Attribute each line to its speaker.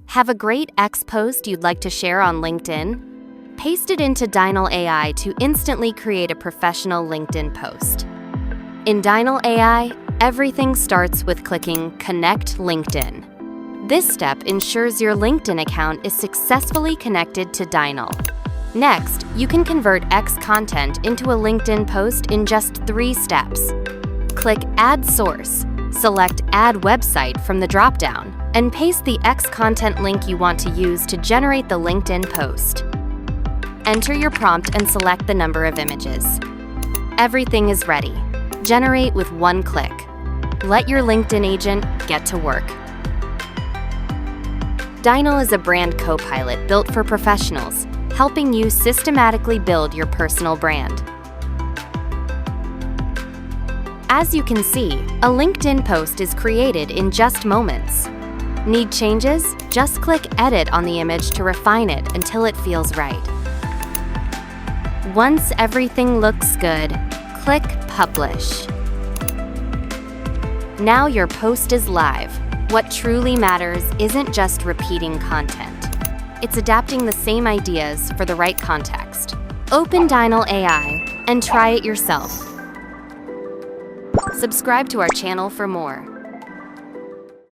Speaker 1: Have a great X post you'd like to share on LinkedIn? Paste it into Dynal.AI to instantly create a professional LinkedIn post. In Dynal.AI, everything starts with clicking Connect LinkedIn. This step ensures your LinkedIn account is successfully connected to Dynal. Next, you can convert X content into a LinkedIn post in just 3 steps. Click Add Source, select Add Website from the drop-down, and paste the X content link you want to use to generate the LinkedIn post. Enter your prompt and select the number of images. Everything is ready. Generate with one click. Let your LinkedIn agent get to work. Dynal is a brand co-pilot built for professionals, helping you systematically build your personal brand. As you can see, a LinkedIn post is created in just moments. Need changes? Just click Edit on the image to refine it until it feels right. Once everything looks good, click Publish. Now your post is live. What truly matters isn't just repeating content. It's adapting the same ideas for the right context. Open Dynal.AI and try it yourself. Subscribe to our channel for more.